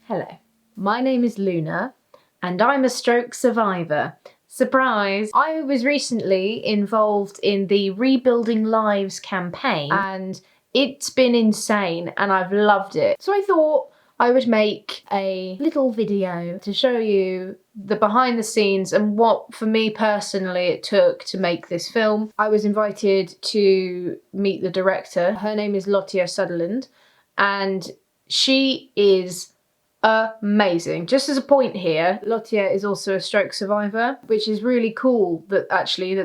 Hello, my name is Luna and I'm a stroke survivor. Surprise! I was recently involved in the Rebuilding Lives campaign and it's been insane and I've loved it. So I thought I would make a little video to show you the behind the scenes and what, for me personally, it took to make this film. I was invited to meet the director. Her name is Lottie Sutherland and she is amazing. Just as a point here, Lottie is also a stroke survivor, which is really cool that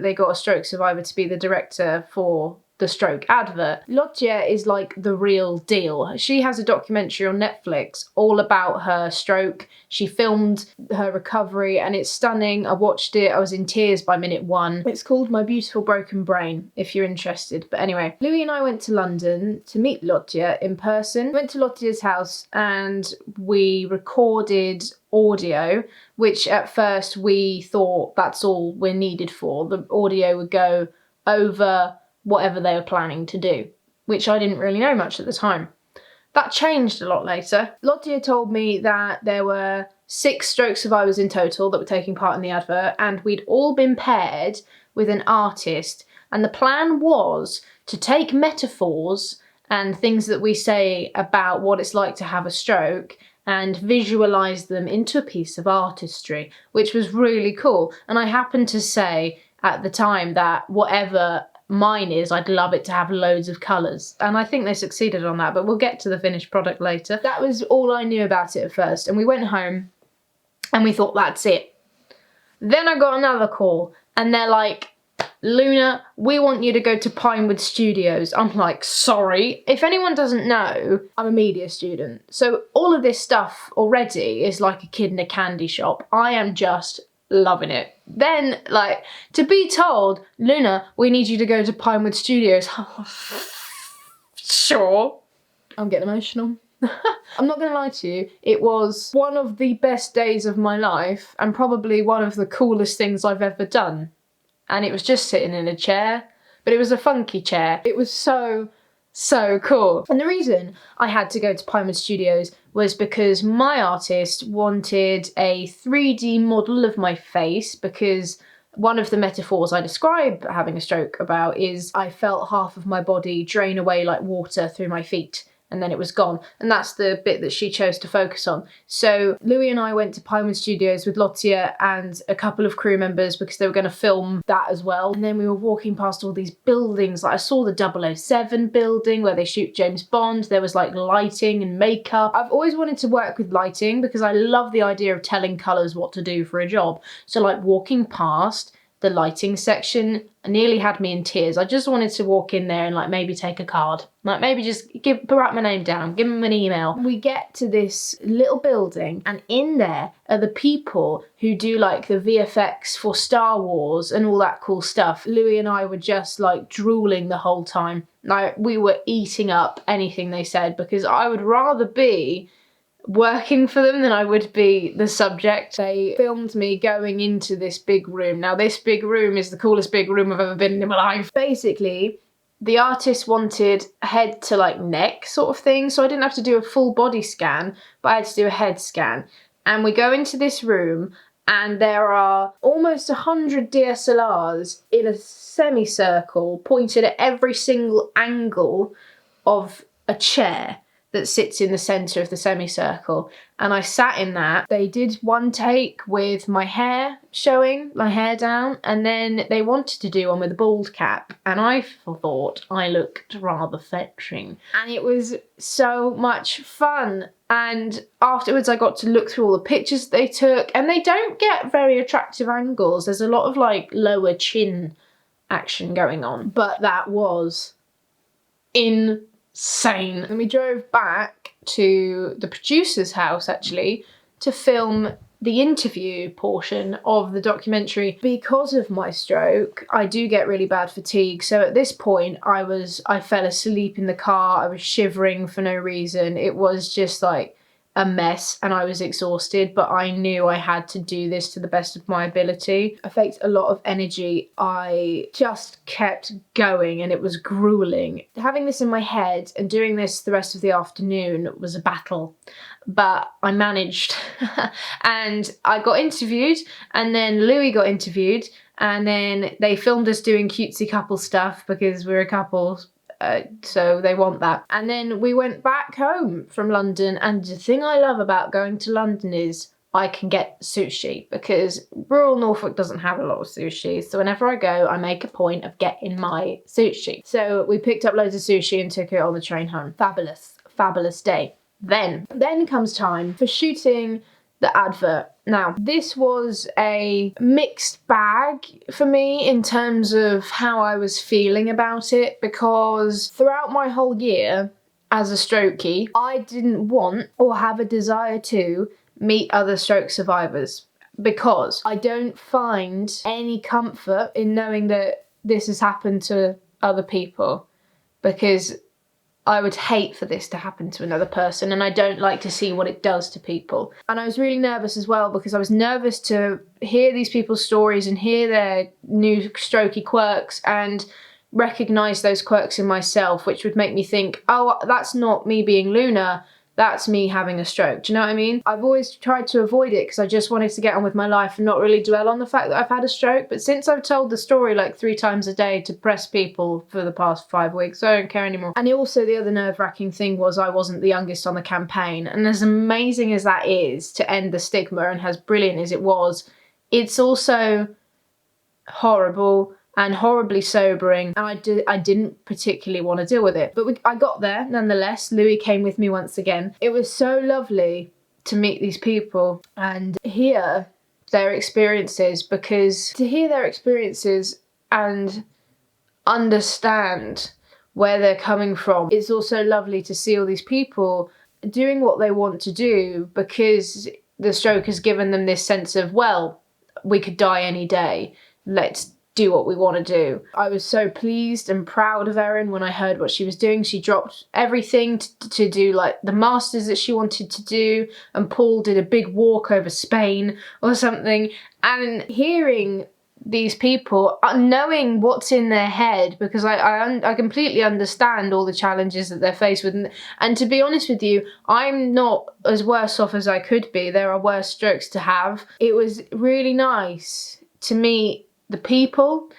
they got a stroke survivor to be the director for the stroke advert. Lottie is like the real deal. She has a documentary on Netflix all about her stroke. She filmed her recovery and it's stunning. I watched it, I was in tears by minute 1. It's called My Beautiful Broken Brain, if you're interested. But anyway, Louis and I went to London to meet Lottie in person. Went to Lottie's house and we recorded audio, which at first we thought that's all we're needed for. The audio would go over whatever they were planning to do, which I didn't really know much at the time. That changed a lot later. Lottie told me that there were 6 stroke survivors in total that were taking part in the advert, and we'd all been paired with an artist, and the plan was to take metaphors and things that we say about what it's like to have a stroke and visualise them into a piece of artistry, which was really cool. And I happened to say at the time that whatever mine is, I'd love it to have loads of colours. And I think they succeeded on that, but we'll get to the finished product later. That was all I knew about it at first. And we went home and we thought, that's it. Then I got another call and they're like, Luna, we want you to go to Pinewood Studios. I'm like, sorry. If anyone doesn't know, I'm a media student. So all of this stuff already is like a kid in a candy shop. I am just loving it. Then, to be told, Luna, we need you to go to Pinewood Studios. Sure. I'm getting emotional. I'm not going to lie to you, it was one of the best days of my life and probably one of the coolest things I've ever done. And it was just sitting in a chair, but it was a funky chair. It was so cool. And the reason I had to go to Pinewood Studios was because my artist wanted a 3D model of my face, because one of the metaphors I describe having a stroke about is I felt half of my body drain away like water through my feet and then it was gone. And that's the bit that she chose to focus on. So Louis and I went to Pinewood Studios with Lottie and a couple of crew members because they were going to film that as well. And then we were walking past all these buildings. Like I saw the 007 building where they shoot James Bond. There was like lighting and makeup. I've always wanted to work with lighting because I love the idea of telling colours what to do for a job. So like walking past the lighting section nearly had me in tears. I just wanted to walk in there and like maybe take a card. Like maybe just write my name down, give them an email. We get to this little building and in there are the people who do like the VFX for Star Wars and all that cool stuff. Louis and I were just like drooling the whole time. Like we were eating up anything they said because I would rather be working for them than I would be the subject. They filmed me going into this big room. Now this big room is the coolest big room I've ever been in my life. Basically, the artist wanted head to like neck sort of thing, so I didn't have to do a full body scan, but I had to do a head scan. And we go into this room and there are almost 100 DSLRs in a semicircle pointed at every single angle of a chair that sits in the centre of the semicircle. And I sat in that. They did one take with my hair showing, my hair down, and then they wanted to do one with a bald cap, and I thought I looked rather fetching. And it was so much fun. And afterwards I got to look through all the pictures they took, and they don't get very attractive angles. There's a lot of like lower chin action going on, but that was insane. And we drove back to the producer's house actually to film the interview portion of the documentary. Because of my stroke, I do get really bad fatigue. So at this point I fell asleep in the car. I was shivering for no reason. It was just like a mess and I was exhausted, but I knew I had to do this to the best of my ability. I faked a lot of energy. I just kept going and it was grueling. Having this in my head and doing this the rest of the afternoon was a battle, but I managed. And I got interviewed, and then Louis got interviewed, and then they filmed us doing cutesy couple stuff because we're a couple. So they want that. And then we went back home from London, and the thing I love about going to London is I can get sushi, because rural Norfolk doesn't have a lot of sushi. So whenever I go, I make a point of getting my sushi. So we picked up loads of sushi and took it on the train home. Fabulous, fabulous day. Then comes time for shooting the advert. Now, this was a mixed bag for me in terms of how I was feeling about it, because throughout my whole year as a strokey, I didn't want or have a desire to meet other stroke survivors, because I don't find any comfort in knowing that this has happened to other people, because I would hate for this to happen to another person, and I don't like to see what it does to people. And I was really nervous as well, because I was nervous to hear these people's stories and hear their new strokey quirks and recognise those quirks in myself, which would make me think, oh, that's not me being Luna, that's me having a stroke. Do you know what I mean? I've always tried to avoid it because I just wanted to get on with my life and not really dwell on the fact that I've had a stroke. But since I've told the story like 3 times a day to press people for the past 5 weeks, I don't care anymore. And also the other nerve-wracking thing was I wasn't the youngest on the campaign. And as amazing as that is to end the stigma, and as brilliant as it was, it's also horrible and horribly sobering, and I didn't particularly want to deal with it. But I got there nonetheless. Louis came with me once again. It was so lovely to meet these people and hear their experiences, because to hear their experiences and understand where they're coming from, it's also lovely to see all these people doing what they want to do, because the stroke has given them this sense of, well, we could die any day. Let's do what we want to do. I was so pleased and proud of Erin when I heard what she was doing. She dropped everything to do like the masters that she wanted to do, and Paul did a big walk over Spain or something. And hearing these people, knowing what's in their head, because I completely understand all the challenges that they're faced with, and to be honest with you, I'm not as worse off as I could be. There are worse strokes to have. It was really nice to meet the people,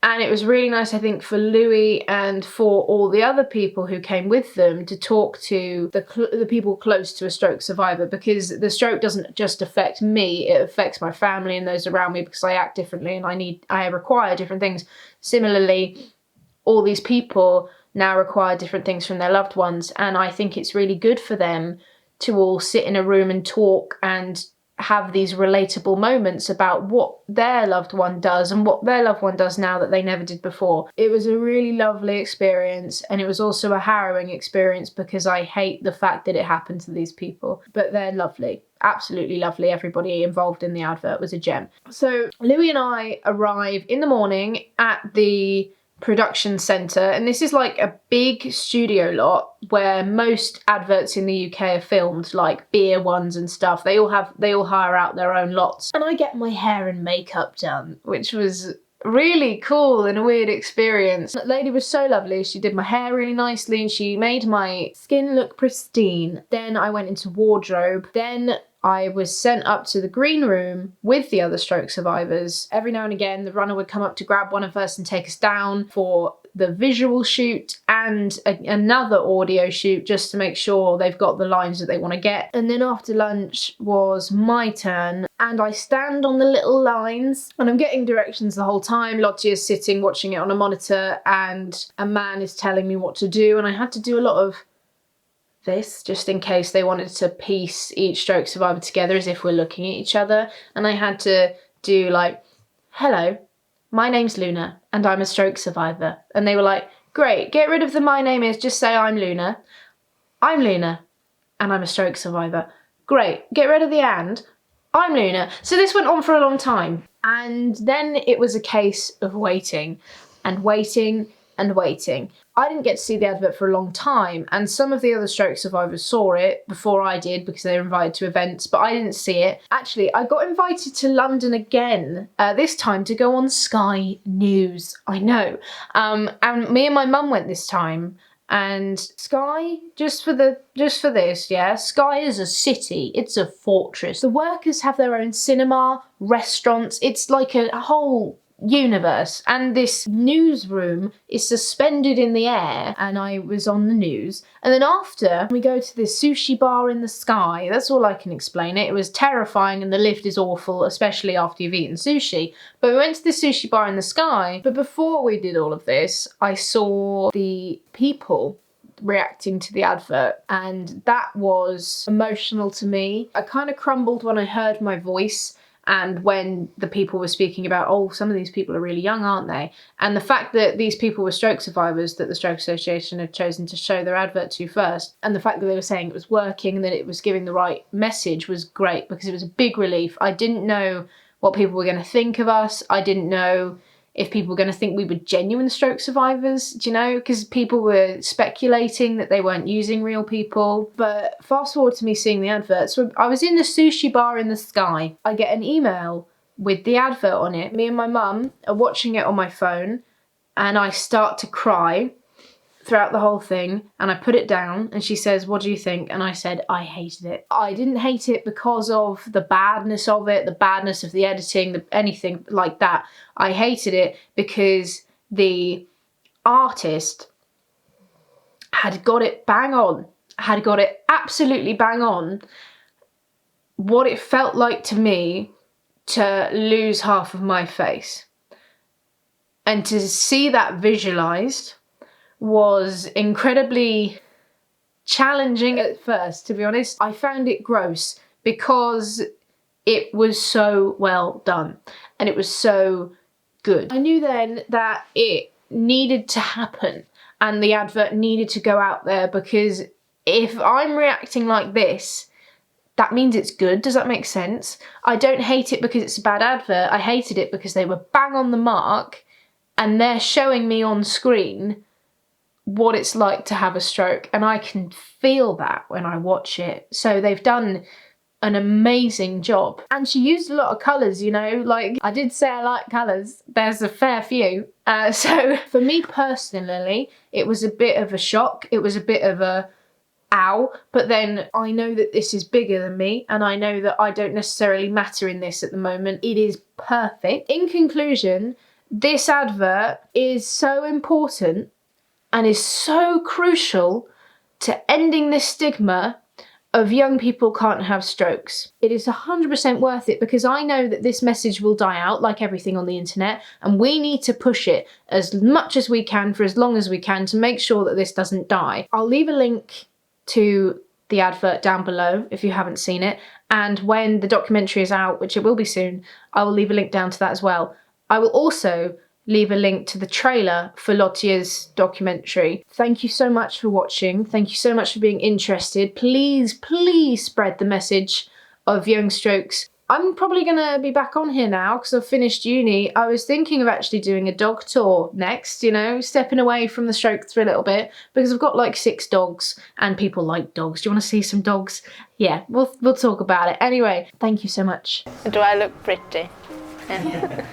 and it was really nice, I think, for Louis and for all the other people who came with them to talk to the people close to a stroke survivor, because the stroke doesn't just affect me, it affects my family and those around me, because I act differently and I require different things. Similarly, all these people now require different things from their loved ones, and I think it's really good for them to all sit in a room and talk and have these relatable moments about what their loved one does and what their loved one does now that they never did before. It was a really lovely experience, and it was also a harrowing experience, because I hate the fact that it happened to these people. But they're lovely, absolutely lovely. Everybody involved in the advert was a gem. So Louis and I arrive in the morning at the production centre, and this is like a big studio lot where most adverts in the UK are filmed, like beer ones and stuff. They all hire out their own lots. And I get my hair and makeup done, which was really cool and a weird experience. That lady was so lovely. She did my hair really nicely and she made my skin look pristine. Then I went into wardrobe. Then I was sent up to the green room with the other stroke survivors. Every now and again, the runner would come up to grab one of us and take us down for the visual shoot and another audio shoot, just to make sure they've got the lines that they want to get. And then after lunch was my turn, and I stand on the little lines and I'm getting directions the whole time. Lottie is sitting watching it on a monitor, and a man is telling me what to do, and I had to do a lot of this just in case they wanted to piece each stroke survivor together as if we're looking at each other. And I had to do like, hello, my name's Luna and I'm a stroke survivor. And they were like, great, get rid of the my name is, just say I'm Luna. I'm Luna and I'm a stroke survivor. Great, get rid of the and. I'm Luna. So this went on for a long time. And then it was a case of waiting and waiting and waiting. I didn't get to see the advert for a long time, and some of the other stroke survivors saw it before I did because they were invited to events, but I didn't see it. Actually, I got invited to London again, this time to go on Sky News. I know. And me and my mum went this time. And Skye, just for this, yeah, Skye is a city. It's a fortress. The workers have their own cinema, restaurants. It's like a whole universe. And this newsroom is suspended in the air, and I was on the news. And then after, we go to this sushi bar in the sky. That's all I can explain it. It was terrifying, and the lift is awful, especially after you've eaten sushi. But we went to the sushi bar in the sky. But before we did all of this, I saw the people reacting to the advert, and that was emotional to me. I kind of crumbled when I heard my voice, and when the people were speaking about, oh, some of these people are really young, aren't they? And the fact that these people were stroke survivors that the Stroke Association had chosen to show their advert to first, and the fact that they were saying it was working and that it was giving the right message was great, because it was a big relief. I didn't know what people were going to think of us. I didn't know if people were going to think we were genuine stroke survivors, do you know? Because people were speculating that they weren't using real people. But fast forward to me seeing the advert. So I was in the sushi bar in the sky. I get an email with the advert on it. Me and my mum are watching it on my phone, and I start to cry throughout the whole thing, and I put it down, and she says, what do you think? And I said, I hated it. I didn't hate it because of the badness of it, the badness of the editing, anything like that. I hated it because the artist had got it bang on, had got it absolutely bang on, what it felt like to me to lose half of my face. And to see that visualised was incredibly challenging at first, to be honest. I found it gross because it was so well done and it was so good. I knew then that it needed to happen and the advert needed to go out there, because if I'm reacting like this, that means it's good. Does that make sense? I don't hate it because it's a bad advert. I hated it because they were bang on the mark and they're showing me on screen what it's like to have a stroke, and I can feel that when I watch it. So they've done an amazing job. And she used a lot of colours, you know, like I did say I like colours. There's a fair few. So for me personally, it was a bit of a shock. It was a bit of a ow, but then I know that this is bigger than me, and I know that I don't necessarily matter in this at the moment. It is perfect. In conclusion, this advert is so important and is so crucial to ending this stigma of young people can't have strokes. It is 100% worth it, because I know that this message will die out like everything on the internet, and we need to push it as much as we can for as long as we can to make sure that this doesn't die. I'll leave a link to the advert down below if you haven't seen it, and when the documentary is out, which it will be soon, I will leave a link down to that as well. I will also leave a link to the trailer for Lottie's documentary. Thank you so much for watching. Thank you so much for being interested. Please, please spread the message of young strokes. I'm probably gonna be back on here now because I've finished uni. I was thinking of actually doing a dog tour next, you know, stepping away from the strokes for a little bit, because I've got like 6 dogs and people like dogs. Do you want to see some dogs? Yeah, we'll talk about it. Anyway, thank you so much. Do I look pretty? Yeah.